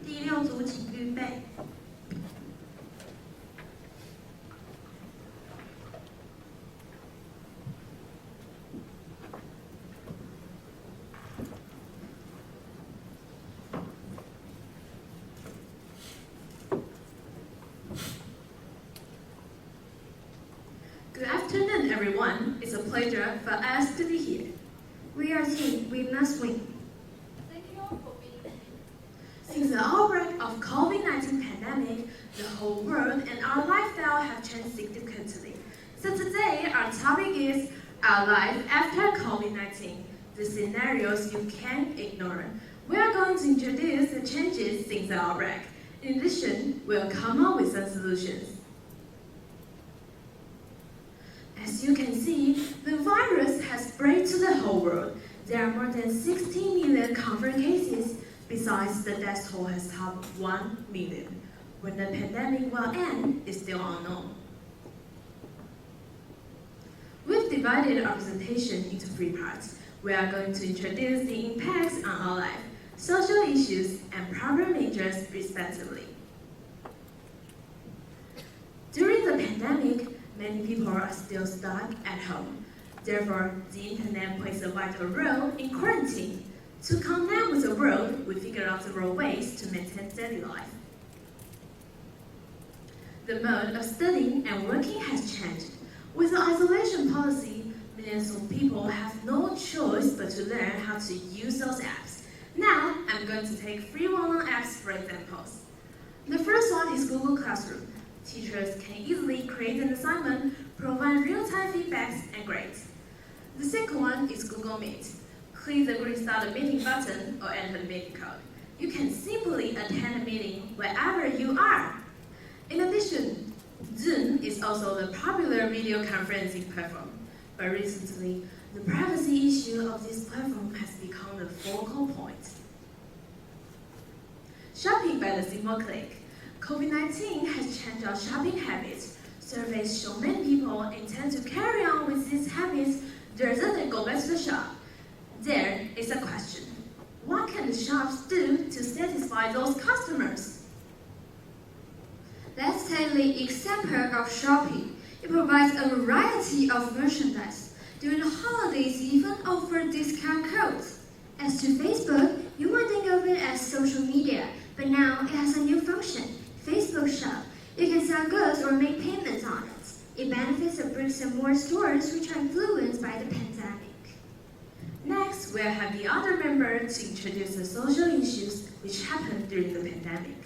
第6组请预备。Good afternoon, everyone. It's a pleasure for us to be here. We are team. We must win. Thank you all for being here. Since the outbreak of COVID-19 pandemic, the whole world and our lifestyle have changed significantly. So today, our topic is our life after COVID-19, the scenarios you can't ignore. We are going to introduce the changes since the outbreak. In addition, we'll come up with some solutions. As you can see, the virus has spread to the whole world. There are more than 16 million confirmed cases, besides the death toll has topped 1 million. When the pandemic will end is still unknown. We've divided our presentation into 3 parts. We are going to introduce the impacts on our life, social issues, and problem measures respectively. During the pandemic, many people are still stuck at home. Therefore, the internet plays a vital role in quarantine. To connect with the world, we figured out several ways to maintain daily life. The mode of studying and working has changed. With the isolation policy, millions of people have no choice but to learn how to use those apps. Now, I'm going to take 3 well-known apps for examples. The first one is Google Classroom. Teachers can easily create an assignment, provide real-time feedbacks, and grades. The second one is Google Meet. Click the green start a meeting button or enter the meeting code. You can simply attend a meeting wherever you are. In addition, Zoom is also the popular video conferencing platform. But recently, the privacy issue of this platform has become the focal point. Shopping by the simple click. COVID-19 has changed our shopping habits. Surveys show many people intend to carry on with these habits rather than go back to the shop. There is a question. What can the shops do to satisfy those customers? Let's take the example of shopping. It provides a variety of merchandise. During the holidays, it even offers discount codes. As to Facebook, you might think of it as social media, but now it has a new function, Facebook Shop. You can sell goods or make payments on it. It benefits the bricks and mortar stores which are influenced by the pandemic. Next, we'll have the other member to introduce the social issues which happened during the pandemic.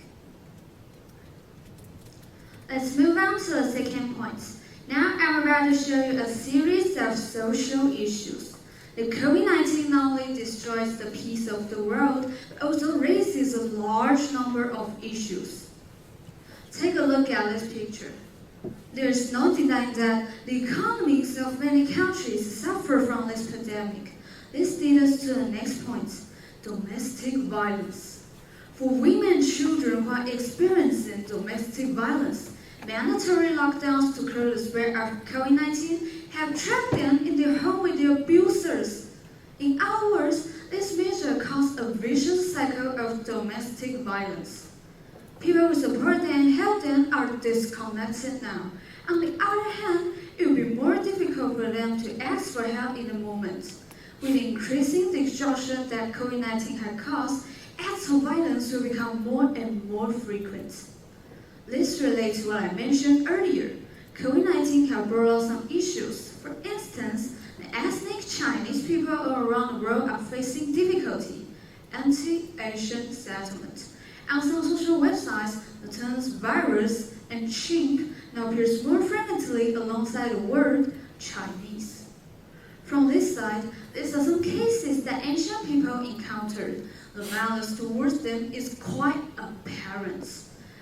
Let's move on to the second point. Now I'm about to show you a series of social issues. The COVID-19 not only destroys the peace of the world, but also raises a large number of issues. Take a look at this picture. There's no denying that the economies of many countries suffer from this pandemic. This leads us to the next point, domestic violence. For women and children who are experiencing domestic violence, mandatory lockdowns to curb the spread of COVID-19 have trapped them in their home with their abusers. In other words, this measure caused a vicious cycle of domestic violence. People who support them and help them are disconnected now. On the other hand, it will be more difficult for them to ask for help in the moment. With increasing destruction that COVID-19 had caused, acts of violence will become more and more frequent. This relates to what I mentioned earlier. COVID-19 has brought up some issues. For instance, the ethnic Chinese people around the world are facing difficulty. Anti-Asian settlement. On some social websites, the terms virus and chimp now appears more frequently alongside the word Chinese. From this side, there are some cases that ancient people encountered. The malice towards them is quite apparent.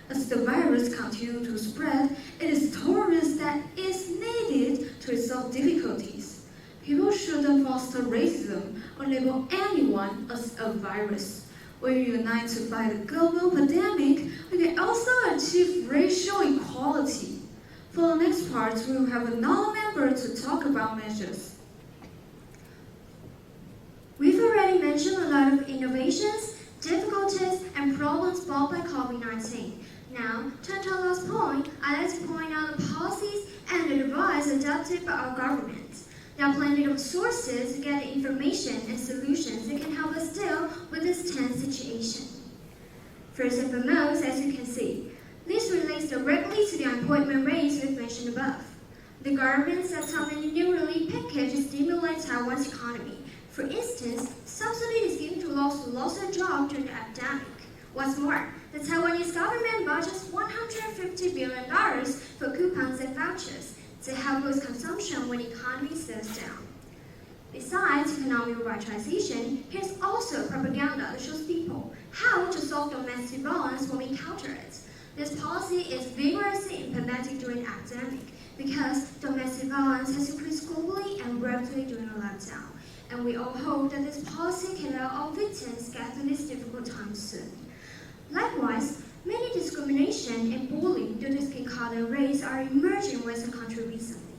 As the virus continues to spread, it is tolerance that is needed to resolve difficulties. People shouldn't foster racism or label anyone as a virus. When we unite to fight the global pandemic, we can also achieve racial equality. For the next part, we will have another member to talk about measures. We've already mentioned a lot of innovations, difficulties, and problems was brought by COVID-19. Now, turn to our last point, I'd like to point out the policies and the advice adopted by our government. There are plenty of sources to get information and solutions that can help us deal with this tense situation. First and foremost, as you can see, this relates directly to the unemployment rates we've mentioned above. The government sets up a new relief package to stimulate Taiwan's economy. For instance, subsidies given to those who lost their job during the epidemic. What's more, the Taiwanese government budgets $150 billion for coupons and vouchers to help with consumption when the economy slows down. Besides economic revitalization, here's also propaganda that shows people how to solve domestic violence when we counter it. This policy is vigorously implemented during the epidemic because domestic violence has increased globally and rapidly during the lockdown. And we all hope that this policy can help all victims get through this difficult time soon. Likewise, many discrimination and bullying due to skin color and race are emerging in Western countries recently.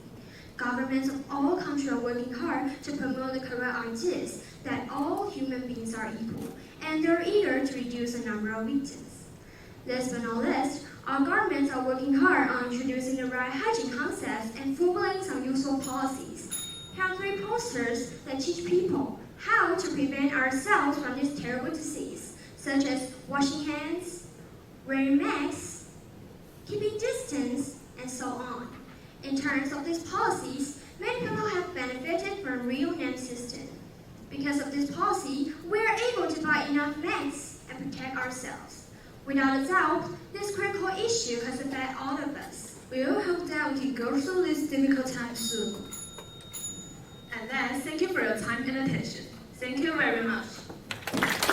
Governments of all countries are working hard to promote the correct ideas that all human beings are equal, and they're eager to reduce the number of victims. Last but not least, our governments are working hard on introducing the right hygiene concepts and formulating some useful policies. Here are 3 posters that teach people how to prevent ourselves from this terrible disease, such as washing hands, wearing masks, keeping distance, and so on. In terms of these policies, many people have benefited from real name system. Because of this policy, we are able to buy enough masks and protect ourselves. Without a doubt, this critical issue has affected all of us. We all hope that we can go through this difficult time soon. And then, thank you for your time and attention. Thank you very much.